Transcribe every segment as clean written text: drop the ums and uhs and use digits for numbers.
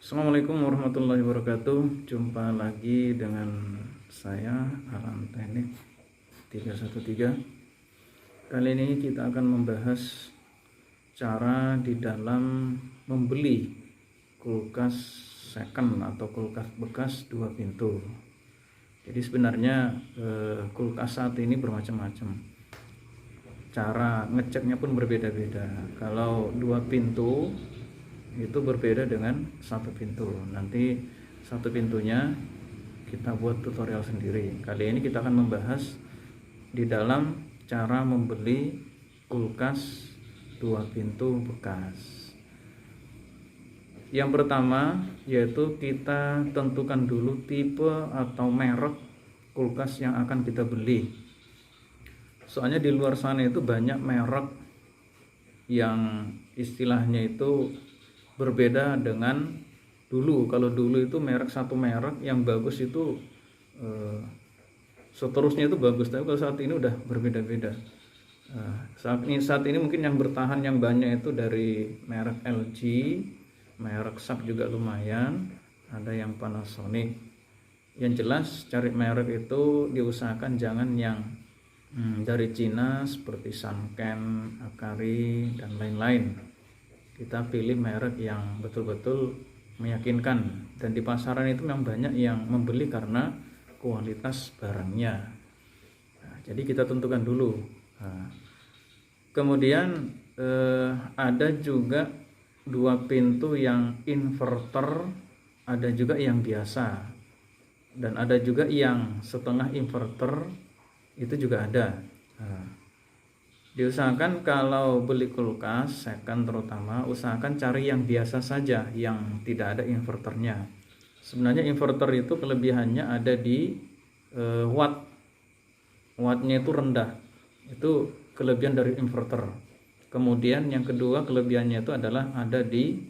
Assalamualaikum warahmatullahi wabarakatuh. Jumpa lagi dengan saya Alam Teknik 313. Kali ini kita akan membahas cara di dalam membeli kulkas second atau kulkas bekas 2 pintu. Jadi sebenarnya kulkas saat ini bermacam-macam. Cara ngeceknya pun berbeda-beda. Kalau 2 pintu itu berbeda dengan 1 pintu. Nanti 1 pintunya kita buat tutorial sendiri. Kali ini kita akan membahas di dalam cara membeli kulkas 2 pintu bekas. Yang pertama yaitu kita tentukan dulu tipe atau merek kulkas yang akan kita beli. Soalnya di luar sana itu banyak merek yang istilahnya itu berbeda dengan dulu. Kalau dulu itu satu merek yang bagus itu seterusnya itu bagus, tapi kalau saat ini udah berbeda-beda. Saat ini mungkin yang bertahan yang banyak itu dari merek LG, merek Sharp juga lumayan, ada yang Panasonic. Yang jelas cari merek itu diusahakan jangan yang dari Cina seperti Sanken, Akari dan lain-lain. Kita pilih merek yang betul-betul meyakinkan, dan di pasaran itu memang banyak yang membeli karena kualitas barangnya. Jadi kita tentukan dulu. Kemudian ada juga 2 pintu yang inverter, ada juga yang biasa, dan ada juga yang setengah inverter, itu juga ada. Diusahakan kalau beli kulkas second terutama usahakan cari yang biasa saja, yang tidak ada inverternya. Sebenarnya inverter itu kelebihannya ada di wattnya itu rendah, itu kelebihan dari inverter. Kemudian yang kedua kelebihannya itu adalah ada di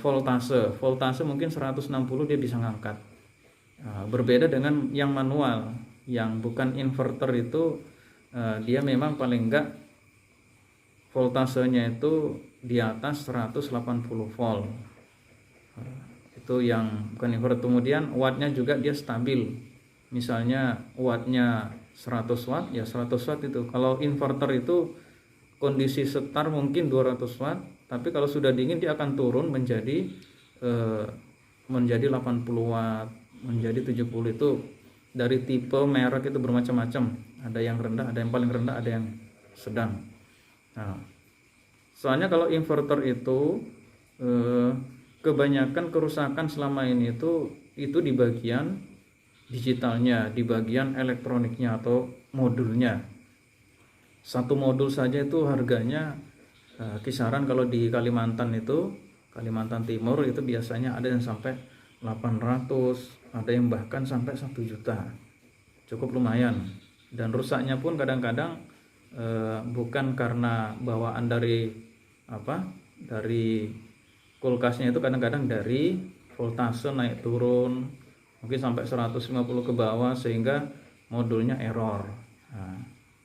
voltase mungkin 160 dia bisa ngangkat. Berbeda dengan yang manual, yang bukan inverter itu dia memang paling enggak voltasenya itu di atas 180 volt. Itu yang bukan inverter. Kemudian wattnya juga dia stabil. Misalnya wattnya 100 watt, ya 100 watt itu. Kalau inverter itu kondisi setar mungkin 200 watt, tapi kalau sudah dingin dia akan turun menjadi 80 watt, menjadi 70. Itu dari tipe merek itu bermacam-macam. Ada yang rendah, ada yang paling rendah, ada yang sedang. Nah, soalnya kalau inverter itu kebanyakan kerusakan selama ini itu di bagian digitalnya, di bagian elektroniknya atau modulnya. Satu modul saja itu harganya kisaran kalau di Kalimantan Timur itu biasanya ada yang sampai 800, ada yang bahkan sampai 1 juta. Cukup lumayan. Dan rusaknya pun kadang-kadang bukan karena bawaan dari kulkasnya, itu kadang-kadang dari voltase naik turun mungkin sampai 150 ke bawah sehingga modulnya error.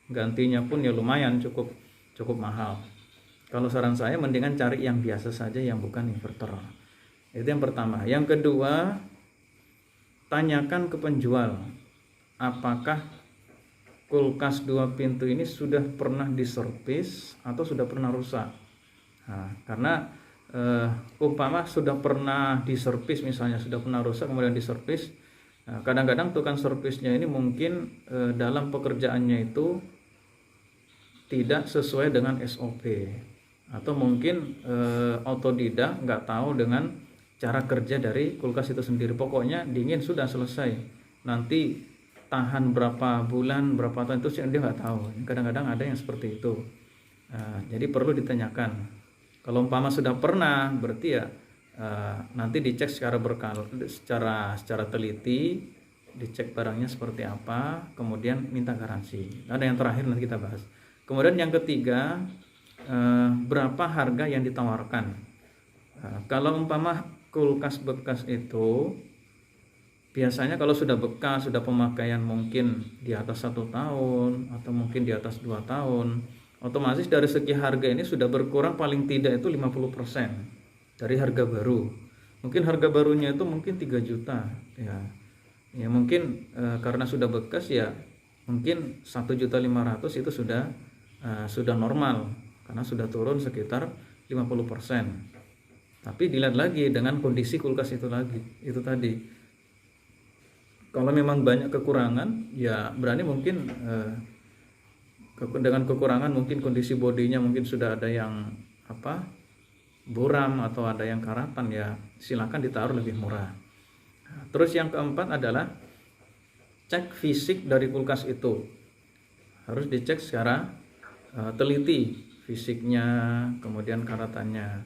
Gantinya pun ya lumayan cukup mahal. Kalau saran saya mendingan cari yang biasa saja, yang bukan inverter. Itu yang pertama. Yang kedua, tanyakan ke penjual apakah kulkas 2 pintu ini sudah pernah diservis atau sudah pernah rusak. Karena umpama sudah pernah diservis, misalnya sudah pernah rusak kemudian diservis, kadang-kadang tukang servisnya ini mungkin dalam pekerjaannya itu tidak sesuai dengan SOP, atau mungkin otodidak, nggak tahu dengan cara kerja dari kulkas itu sendiri. Pokoknya dingin sudah selesai, nanti tahan berapa bulan, berapa tahun itu dia nggak tahu. Kadang-kadang ada yang seperti itu. Jadi perlu ditanyakan. Kalau umpama sudah pernah, berarti ya nanti dicek secara teliti, dicek barangnya seperti apa, kemudian minta garansi. Ada yang terakhir nanti kita bahas. Kemudian yang ketiga, berapa harga yang ditawarkan. Kalau umpama kulkas bekas itu biasanya kalau sudah bekas, sudah pemakaian mungkin di atas 1 tahun atau mungkin di atas 2 tahun, otomatis dari segi harga ini sudah berkurang paling tidak itu 50% dari harga baru. Mungkin harga barunya itu mungkin 3 juta ya. Ya mungkin karena sudah bekas ya mungkin 1.500.000 itu sudah normal karena sudah turun sekitar 50%. Tapi dilihat lagi dengan kondisi kulkas itu tadi. Kalau memang banyak kekurangan ya berarti mungkin dengan kekurangan mungkin kondisi bodinya mungkin sudah ada yang buram atau ada yang karatan ya silakan ditaruh lebih murah. Terus yang keempat adalah cek fisik dari kulkas itu. Harus dicek secara teliti fisiknya, kemudian karatannya.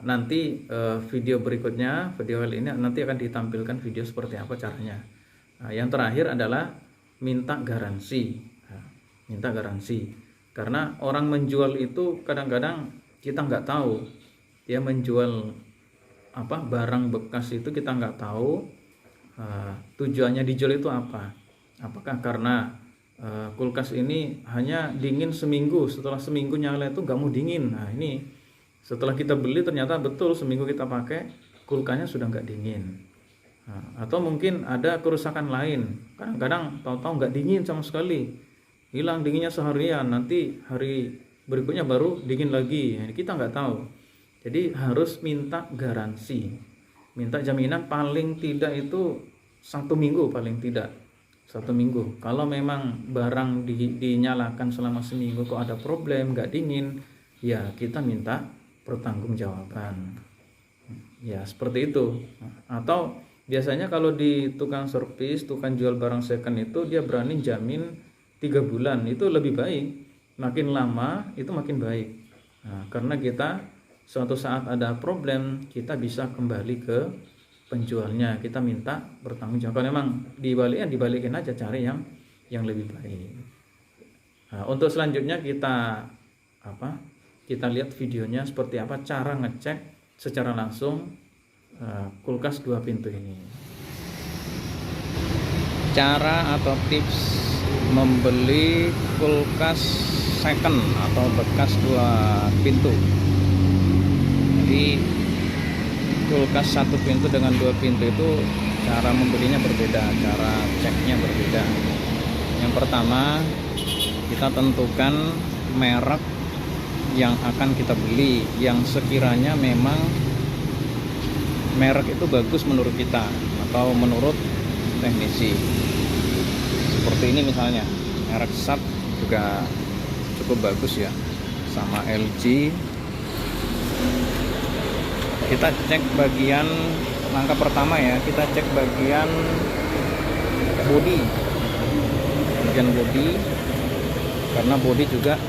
Nanti video berikutnya, video ini nanti akan ditampilkan video seperti apa caranya. Yang terakhir adalah minta garansi. Minta garansi. Karena orang menjual itu kadang-kadang kita nggak tahu. Dia menjual barang bekas itu kita nggak tahu tujuannya dijual itu apa. Apakah karena kulkas ini hanya dingin seminggu, setelah seminggu nyala itu nggak mau dingin. Nah ini setelah kita beli ternyata betul seminggu kita pakai kulkasnya sudah nggak dingin. Atau mungkin ada kerusakan lain. Kadang-kadang tahu-tahu nggak dingin sama sekali, hilang dinginnya seharian, nanti hari berikutnya baru dingin lagi. Nah, kita nggak tahu. Jadi harus minta garansi, minta jaminan paling tidak itu 1 minggu paling tidak 1 minggu. Kalau memang barang dinyalakan selama seminggu kok ada problem nggak dingin, ya kita minta pertanggungjawaban. Ya seperti itu. Atau biasanya kalau di tukang servis, tukang jual barang second itu dia berani jamin 3 bulan, itu lebih baik. Makin lama itu makin baik. Nah, karena kita suatu saat ada problem kita bisa kembali ke penjualnya, kita minta bertanggung jawab. Kalau memang dibalikin aja, cari yang lebih baik. Nah, untuk selanjutnya kita lihat videonya seperti apa cara ngecek secara langsung kulkas 2 pintu ini. Cara atau tips membeli kulkas second atau bekas 2 pintu. Jadi kulkas 1 pintu dengan 2 pintu itu cara membelinya berbeda, cara ceknya berbeda. Yang pertama kita tentukan merek yang akan kita beli, yang sekiranya memang merek itu bagus menurut kita atau menurut teknisi. Seperti ini misalnya, merek Sharp juga cukup bagus ya, sama LG. Kita cek bagian langkah pertama ya, kita cek bagian bodi, karena bodi juga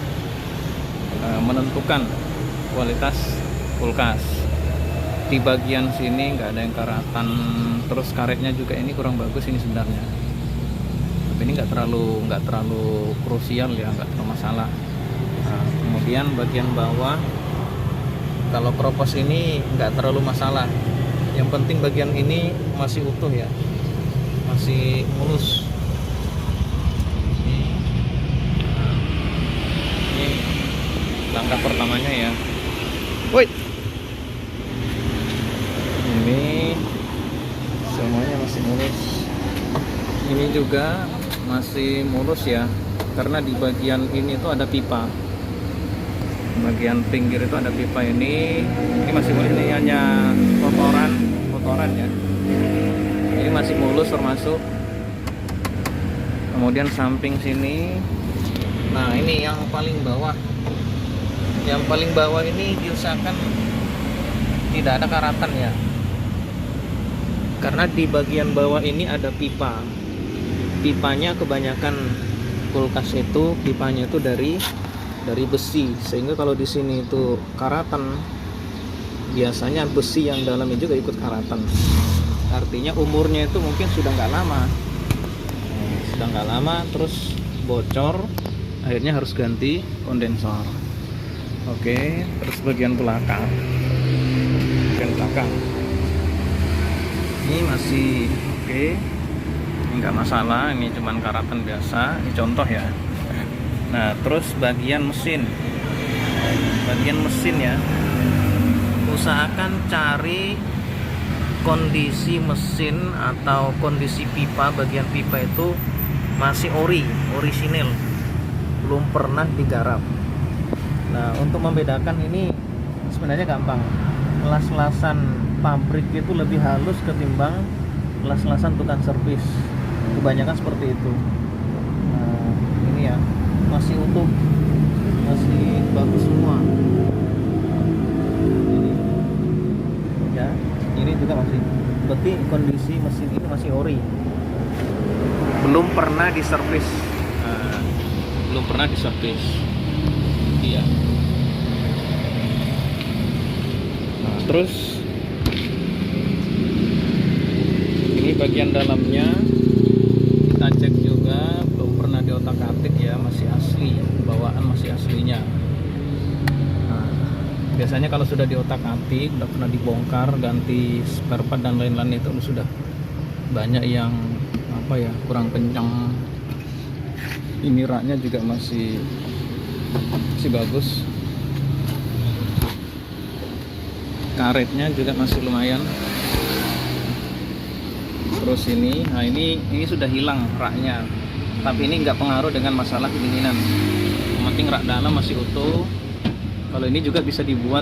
menentukan kualitas kulkas. Di bagian sini nggak ada yang karatan, terus karetnya juga ini kurang bagus ini sebenarnya, tapi ini nggak terlalu krusial ya, nggak terlalu masalah. Nah, kemudian bagian bawah kalau kropos ini nggak terlalu masalah, yang penting bagian ini masih utuh ya, masih mulus. Langkah pertamanya ya. Woi. Ini semuanya masih mulus. Ini juga masih mulus ya, karena di bagian ini tuh ada pipa. Bagian pinggir itu ada pipa ini masih mulus, ini hanya kotoran ya. Ini masih mulus termasuk. Kemudian samping sini. Nah, ini yang paling bawah. Yang paling bawah ini diusahakan tidak ada karatan ya, karena di bagian bawah ini ada pipa. Pipanya kebanyakan kulkas itu pipanya itu dari besi, sehingga kalau di sini itu karatan, biasanya besi yang dalamnya juga ikut karatan. Artinya umurnya itu mungkin sudah nggak lama, terus bocor, akhirnya harus ganti kondensor. Oke, terus bagian belakang, ini masih oke, ini nggak masalah, ini cuman karatan biasa, ini contoh ya. Nah, terus bagian mesin ya, usahakan cari kondisi mesin atau kondisi pipa, bagian pipa itu masih orisinil, belum pernah digarap. Nah, untuk membedakan ini sebenarnya gampang. Las-lasan pabrik itu lebih halus ketimbang las-lasan tukang servis, kebanyakan seperti itu. Nah, ini ya masih utuh, masih bagus semua. Ini juga masih, berarti kondisi mesin ini masih ori, belum pernah diservis. Belum pernah diservis. Iya. Nah, terus ini bagian dalamnya kita cek juga, belum pernah diotak-atik ya, masih asli, bawaan masih aslinya. Biasanya kalau sudah diotak-atik, udah pernah dibongkar, ganti spare part dan lain-lain, itu sudah banyak yang kurang kencang. Ini raknya juga masih bagus, karetnya juga masih lumayan. Terus ini sudah hilang raknya, tapi ini nggak pengaruh dengan masalah kedinginan. Yang penting rak dalam masih utuh. Kalau ini juga bisa dibuat,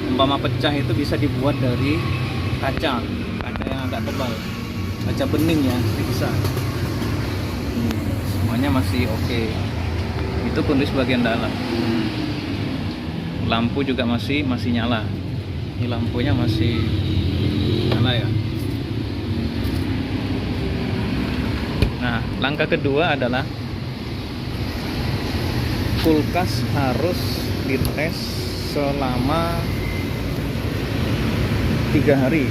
umpama pecah itu bisa dibuat dari kaca yang agak tebal, kaca bening ya, bisa. Semuanya masih oke. Itu kondisi bagian dalam. Lampu juga masih nyala. Ini lampunya masih nyala ya. Nah, langkah kedua adalah kulkas harus dites selama 3 hari.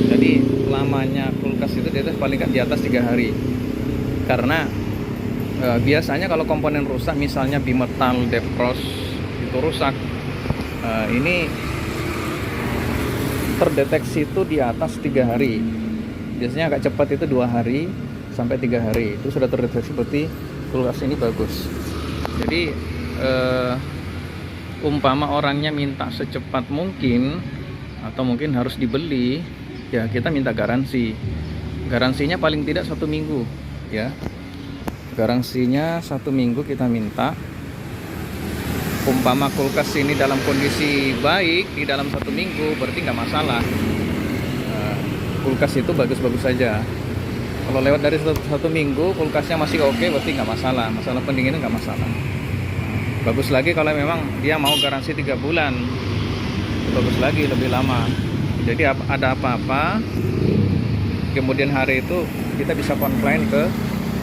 Jadi lamanya kulkas itu dites paling di atas 3 hari. Karena biasanya kalau komponen rusak, misalnya bimetal, defrost itu rusak, ini terdeteksi itu di atas 3 hari. Biasanya agak cepat itu 2 hari sampai 3 hari. Itu sudah terdeteksi, berarti kulkas ini bagus. Jadi umpama orangnya minta secepat mungkin atau mungkin harus dibeli, ya kita minta garansi. Garansinya paling tidak 1 minggu ya. Garansinya 1 minggu kita minta. Umpama kulkas ini dalam kondisi baik di dalam 1 minggu, berarti nggak masalah. Kulkas itu bagus-bagus saja. Kalau lewat dari 1 minggu kulkasnya masih oke, berarti nggak masalah. Masalah pendinginan nggak masalah. Bagus lagi kalau memang dia mau garansi 3 bulan, bagus lagi lebih lama. Jadi ada apa-apa kemudian hari itu kita bisa komplain ke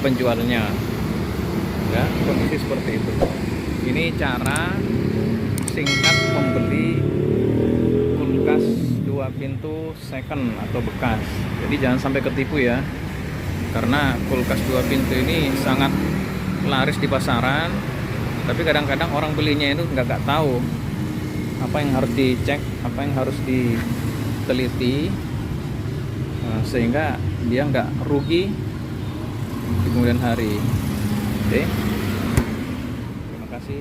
penjualnya ya, kondisi seperti itu. Ini cara singkat membeli kulkas 2 pintu second atau bekas. Jadi jangan sampai ketipu ya, karena kulkas 2 pintu ini sangat laris di pasaran, tapi kadang-kadang orang belinya itu nggak tahu apa yang harus dicek, apa yang harus diteliti, sehingga dia nggak rugi di kemudian hari. Oke, terima kasih.